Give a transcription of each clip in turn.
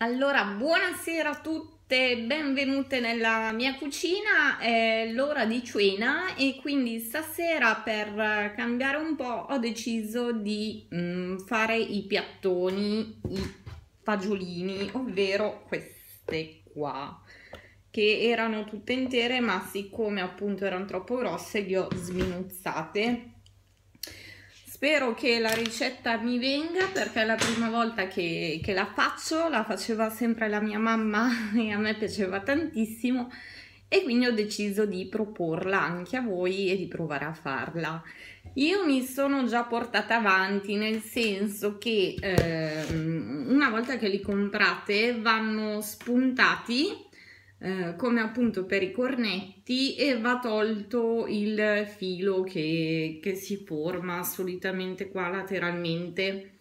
Allora, buonasera a tutte, benvenute nella mia cucina. È l'ora di cena e quindi stasera, per cambiare un po', ho deciso di fare i piattoni, i fagiolini, ovvero queste qua, che erano tutte intere, ma siccome appunto erano troppo grosse li ho sminuzzate. Spero che la ricetta mi venga, perché è la prima volta che la faccio, la faceva sempre la mia mamma e a me piaceva tantissimo, e quindi ho deciso di proporla anche a voi e di provare a farla. Io mi sono già portata avanti, nel senso che una volta che li comprate vanno spuntati come appunto per i cornetti, e va tolto il filo che si forma solitamente qua lateralmente.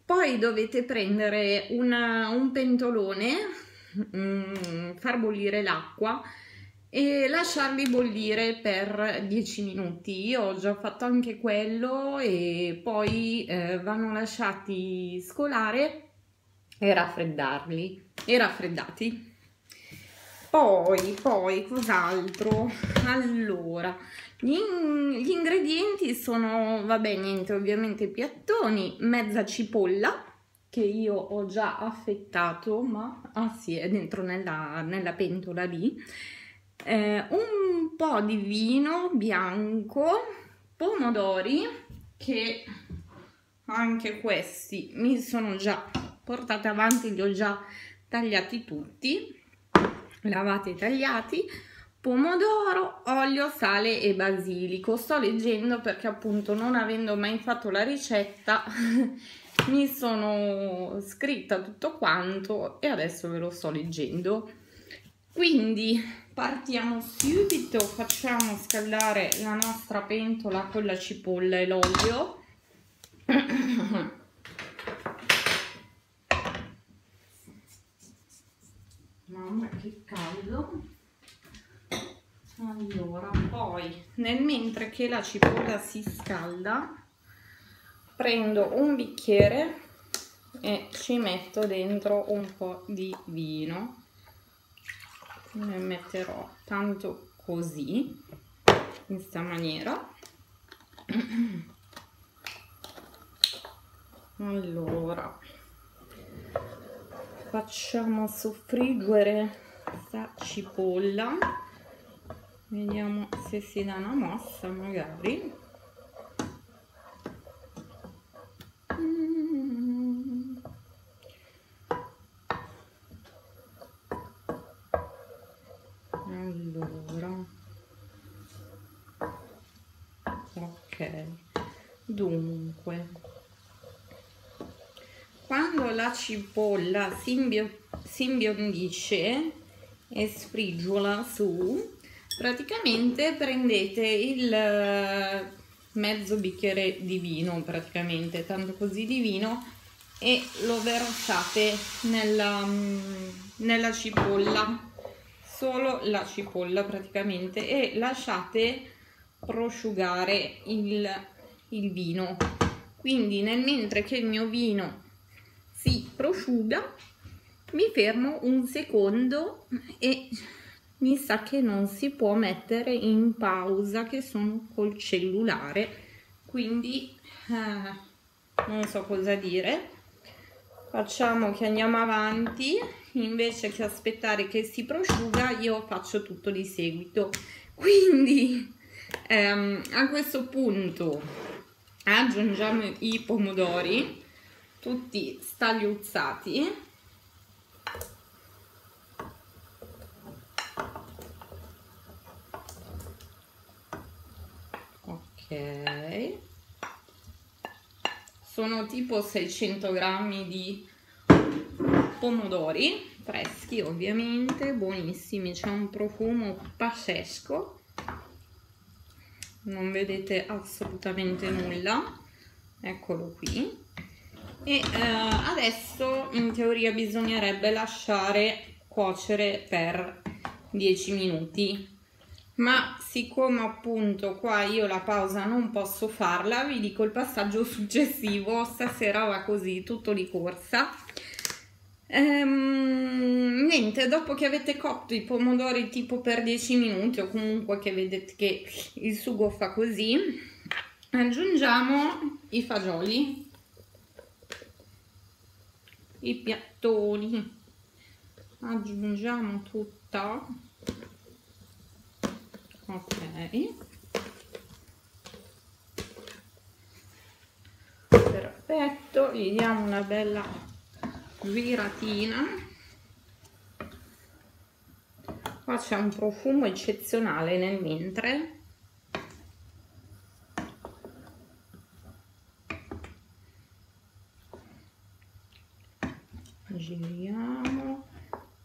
Poi dovete prendere un pentolone, far bollire l'acqua e lasciarli bollire per 10 minuti. Io ho già fatto anche quello, e poi vanno lasciati scolare e raffreddati. Poi cos'altro? Allora, gli ingredienti sono, vabbè, niente, ovviamente piattoni, mezza cipolla che io ho già affettato, ma sì, è dentro nella pentola lì, un po' di vino bianco, pomodori, che anche questi mi sono già portata avanti, li ho già tagliati tutti, lavati e tagliati, pomodoro, olio, sale e basilico. Sto leggendo perché appunto, non avendo mai fatto la ricetta, mi sono scritta tutto quanto e adesso ve lo sto leggendo. Quindi partiamo subito, facciamo scaldare la nostra pentola con la cipolla e l'olio. Mamma, che caldo! Allora, poi mentre che la cipolla si scalda, prendo un bicchiere e ci metto dentro un po' di vino. Ne metterò tanto così, in sta maniera. Allora, facciamo soffriggere questa cipolla, vediamo se si dà una mossa magari. Allora, ok, dunque, quando la cipolla si imbiondisce e sfrigiola su, praticamente prendete il mezzo bicchiere di vino, praticamente tanto così di vino, e lo versate nella cipolla, solo la cipolla praticamente, e lasciate prosciugare il vino. Quindi mentre che il mio vino si prosciuga, mi fermo un secondo, e mi sa che non si può mettere in pausa, che sono col cellulare, quindi non so cosa dire. Facciamo che andiamo avanti, invece che aspettare che si prosciuga io faccio tutto di seguito. Quindi a questo punto aggiungiamo i pomodori tutti stagliuzzati. Ok, sono tipo 600 grammi di pomodori freschi, ovviamente, buonissimi, c'è un profumo pazzesco, non vedete assolutamente nulla, eccolo qui. E adesso in teoria bisognerebbe lasciare cuocere per 10 minuti, ma siccome appunto qua io la pausa non posso farla, vi dico il passaggio successivo. Stasera va così, tutto di corsa. Niente, dopo che avete cotto i pomodori tipo per 10 minuti o comunque che vedete che il sugo fa così, aggiungiamo i fagioli, i piattoni, aggiungiamo tutto, ok, perfetto, gli diamo una bella viratina. Qua c'è un profumo eccezionale nel mentre. Giriamo.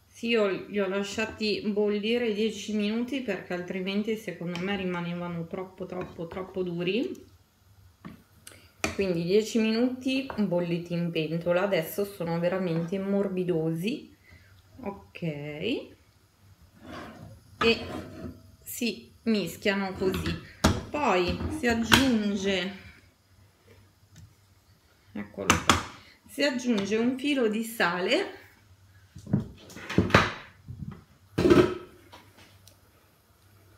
Sì, io li ho lasciati bollire 10 minuti perché altrimenti secondo me rimanevano troppo duri. Quindi 10 minuti bolliti in pentola. Adesso sono veramente morbidosi. Ok. E si mischiano così. Poi si aggiunge, eccolo qua, si aggiunge un filo di sale,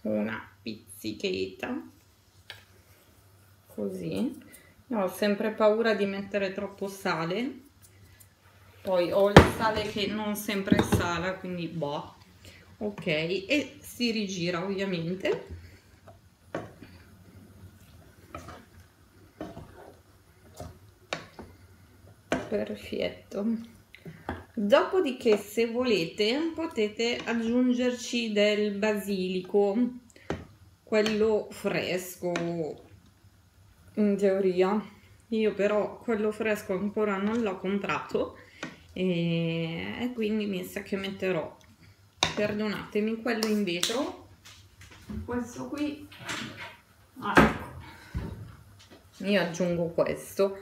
una pizzichetta, così. Io ho sempre paura di mettere troppo sale, poi ho il sale che non sempre sala, quindi boh. Ok, e si rigira ovviamente. Perfetto. Dopodiché, se volete, potete aggiungerci del basilico, quello fresco in teoria. Io però quello fresco ancora non l'ho comprato e quindi mi sa che metterò, perdonatemi, quello in vetro, questo qui. Ecco, io aggiungo questo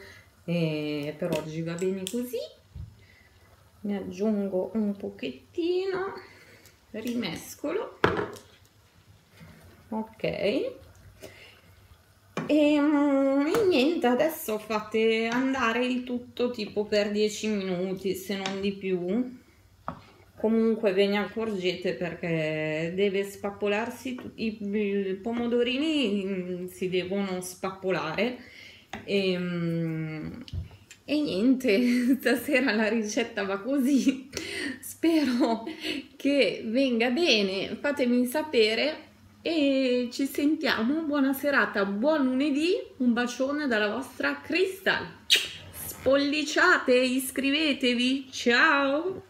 per oggi va bene così. Ne aggiungo un pochettino, rimescolo, ok, e niente, adesso fate andare il tutto tipo per 10 minuti, se non di più. Comunque ve ne accorgete perché deve spappolarsi, i pomodorini si devono spappolare e niente, stasera la ricetta va così, spero che venga bene, fatemi sapere e ci sentiamo. Buona serata, buon lunedì, un bacione dalla vostra Crystal, spolliciate, iscrivetevi, ciao!